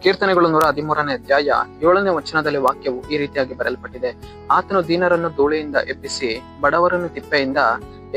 ಕೀರ್ತನೆಗಳು 113ನೇ ಅಧ್ಯಾಯ 7ನೇ ವಚನದಲ್ಲಿ ವಾಕ್ಯವು ಈ ರೀತಿಯಾಗಿ ಬರೆಯಲ್ಪಟ್ಟಿದೆ. ಆತನು ದೀನರನ್ನು ಧೂಳಿಯಿಂದ ಎಬ್ಬಿಸಿ ಬಡವರನ್ನು ತಿಪ್ಪೆಯಿಂದ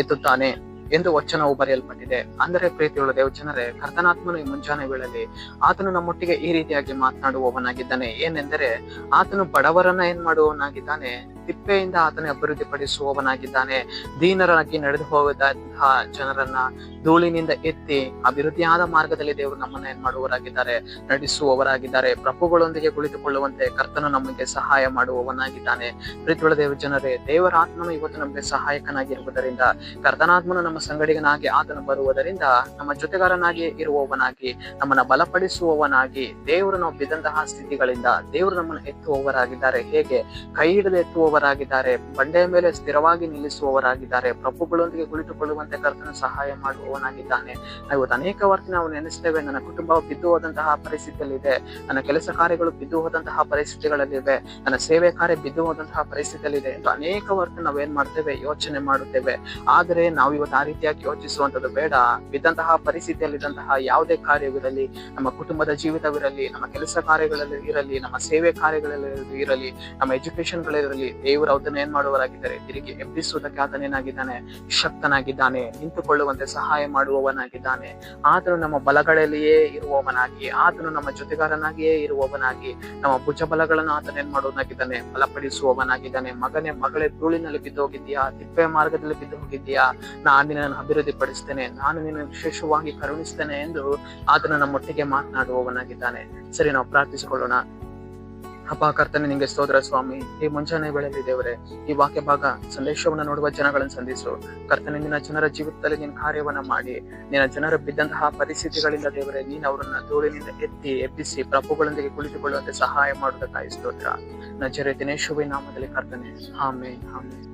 ಎತ್ತುತ್ತಾನೆ ಎಂದು ವಚನವು ಬರೆಯಲ್ಪಟ್ಟಿದೆ. ಅಂದರೆ ಪ್ರೀತಿಯುಳ್ಳ ದೇವಜನರೇ, ಕರ್ತನಾತ್ಮನು ಈ ಮುಂಜಾನೆ ವೇಳೆಯಲ್ಲಿ ಆತನು ನಮ್ಮೊಟ್ಟಿಗೆ ಈ ರೀತಿಯಾಗಿ ಮಾತನಾಡುವವನಾಗಿದ್ದಾನೆ. ಏನೆಂದರೆ, ಆತನು ಬಡವರನ್ನ ಏನ್ ಮಾಡುವವನಾಗಿದ್ದಾನೆ, ತಿಪ್ಪೆಯಿಂದ ಆತನೇ ಅಭಿವೃದ್ಧಿ ಪಡಿಸುವವನಾಗಿದ್ದಾನೆ. ದೀನರಾಗಿ ನಡೆದು ಹೋಗದಂತಹ ಜನರನ್ನ ಧೂಳಿನಿಂದ ಎತ್ತಿ ಅಭಿವೃದ್ಧಿಯಾದ ಮಾರ್ಗದಲ್ಲಿ ದೇವರು ನಮ್ಮನ್ನ ಏನ್ ಮಾಡುವವರಾಗಿದ್ದಾರೆ, ನಡೆಸುವವರಾಗಿದ್ದಾರೆ. ಪ್ರಭುಗಳೊಂದಿಗೆ ಕುಳಿತುಕೊಳ್ಳುವಂತೆ ಕರ್ತನು ನಮಗೆ ಸಹಾಯ ಮಾಡುವವನಾಗಿದ್ದಾನೆ. ಪ್ರೀತಿಯುಳ್ಳ ದೇವಜನರೇ, ದೇವರ ಆತ್ಮನು ಇವತ್ತು ನಮಗೆ ಸಹಾಯಕನಾಗಿರುವುದರಿಂದ, ಕರ್ತನಾತ್ಮನು ನಮ್ಮ ಸಂಗಡಿಗನಾಗಿ ಆತನು ಬರುವುದರಿಂದ, ನಮ್ಮ ಜೊತೆಗಾರನಾಗಿ ಇರುವವನಾಗಿ, ನಮ್ಮನ್ನ ಬಲಪಡಿಸುವವನಾಗಿ, ದೇವರು ನಾವು ಬಿದ್ದಂತಹ ಸ್ಥಿತಿಗಳಿಂದ ದೇವರು ನಮ್ಮನ್ನು ಎತ್ತುವವರಾಗಿದ್ದಾರೆ. ಹೇಗೆ? ಕೈ ಹಿಡಿದು ಎತ್ತುವವರಾಗಿದ್ದಾರೆ, ಬಂಡೆಯ ಮೇಲೆ ಸ್ಥಿರವಾಗಿ ನಿಲ್ಲಿಸುವವರಾಗಿದ್ದಾರೆ. ಪ್ರಭುಗಳೊಂದಿಗೆ ಕುಳಿತುಕೊಳ್ಳುವಂತೆ ಕರ್ತನ ಸಹಾಯ ಮಾಡುವವನಾಗಿದ್ದಾನೆ. ಇವತ್ತು ಅನೇಕ ವಾರ್ತೆ ನಾವು ನೆನೆಸ್ತೇವೆ, ನನ್ನ ಕುಟುಂಬ ಬಿದ್ದು ಹೋದಂತಹ ಪರಿಸ್ಥಿತಿಯಲ್ಲಿದೆ, ನನ್ನ ಕೆಲಸ ಕಾರ್ಯಗಳು ಬಿದ್ದು ಹೋದಂತಹ ಪರಿಸ್ಥಿತಿಗಳಲ್ಲಿವೆ, ನನ್ನ ಸೇವೆ ಕಾರ್ಯ ಬಿದ್ದು ಹೋದಂತಹ ಪರಿಸ್ಥಿತಿಯಲ್ಲಿದೆ ಎಂದು ಅನೇಕ ವಾರ್ತೆ ನಾವೇನ್ ಮಾಡ್ತೇವೆ, ಯೋಚನೆ ಮಾಡುತ್ತೇವೆ. ಆದರೆ ನಾವು ಇವತ್ತು ಆ ರೀತಿಯಾಗಿ ಯೋಚಿಸುವಂತದ್ದು ಬೇಡ. ಬಿದ್ದಂತಹ ಪರಿಸ್ಥಿತಿಯಲ್ಲಿದ್ದಂತಹ ಯಾವುದೇ ಕಾರ್ಯವಿರಲಿ, ನಮ್ಮ ಕುಟುಂಬದ ಜೀವಿತವಿರಲಿ, ನಮ್ಮ ಕೆಲಸ ಕಾರ್ಯಗಳಲ್ಲಿ ಇರಲಿ, ನಮ್ಮ ಸೇವೆ ಕಾರ್ಯಗಳಲ್ಲಿ ಇರಲಿ, ನಮ್ಮ ಎಜುಕೇಶನ್ ಗಳಿರಲಿ, ದೇವರು ಅದನ್ನ ಏನ್ ಮಾಡುವವರಾಗಿದ್ದಾರೆ, ತಿರುಗಿ ಎಬ್ಬಿಸುವುದಕ್ಕೆ ಆತನೇನಾಗಿದ್ದಾನೆ, ಶಕ್ತನಾಗಿದ್ದಾನೆ, ನಿಂತುಕೊಳ್ಳುವಂತೆ ಸಹಾಯ ಮಾಡುವವನಾಗಿದ್ದಾನೆ. ಆತನು ನಮ್ಮ ಬಲಗಳಲ್ಲಿಯೇ ಇರುವವನಾಗಿ, ಆತನು ನಮ್ಮ ಜೊತೆಗಾರನಾಗಿಯೇ ಇರುವವನಾಗಿ, ನಮ್ಮ ಭುಜ ಬಲಗಳನ್ನು ಆತನ ಏನ್ ಮಾಡುವವನಾಗಿದ್ದಾನೆ, ಬಲಪಡಿಸುವವನಾಗಿದ್ದಾನೆ. ಮಗನೇ, ಮಗಳೇ, ಧೂಳಿನಲ್ಲಿ ಬಿದ್ದು ಹೋಗಿದ್ದೀಯಾ, ತಿಪ್ಪೆ ಮಾರ್ಗದಲ್ಲಿ ಬಿದ್ದು ಹೋಗಿದ್ದೀಯಾ, ನಾನು ನಿನ್ನನ್ನು ಅಭಿವೃದ್ಧಿ ಪಡಿಸ್ತೇನೆ, ನಾನು ನಿನ್ನ ವಿಶೇಷವಾಗಿ ಕರುಣಿಸ್ತೇನೆ ಎಂದು ಆತನು ನಮ್ಮೊಟ್ಟಿಗೆ ಮಾತನಾಡುವವನಾಗಿದ್ದಾನೆ. ಸರಿ, ನಾವು ಪ್ರಾರ್ಥಿಸಿಕೊಳ್ಳೋಣ. ಅಪ್ಪ ಕರ್ತನೆ, ನಿಂಗೆ ಸ್ತೋತ್ರ ಸ್ವಾಮಿ. ಈ ಮುಂಜಾನೆ ವೇಳೆಯಲ್ಲಿ ದೇವರೇ, ಈ ವಾಕ್ಯ ಭಾಗ ಸಂದೇಶವನ್ನು ನೋಡುವ ಜನಗಳನ್ನು ಸಂಧಿಸು ಕರ್ತನೆ. ನಿನ್ನ ಜನರ ಜೀವಿತದಲ್ಲಿ ನಿನ್ನ ಕಾರ್ಯವನ್ನ ಮಾಡಿ, ನಿನ್ನ ಜನರು ಬಿದ್ದಂತಹ ಪರಿಸ್ಥಿತಿಗಳಿಂದ ದೇವರೇ, ನೀನು ಅವರನ್ನ ಧೂಳಿನಿಂದ ಎತ್ತಿ ಎಬ್ಬಿಸಿ ಪ್ರಭುಗಳೊಂದಿಗೆ ಕುಳಿತುಕೊಳ್ಳುವಂತೆ ಸಹಾಯ ಮಾಡುವುದಕ್ಕಾಗಿ ಸ್ತೋತ್ರ. ನಜರೇತಿನ ಯೇಸುವಿನ ನಾಮದಲ್ಲಿ ಕರ್ತನೆ, ಆಮೆನ್, ಆಮೆನ್.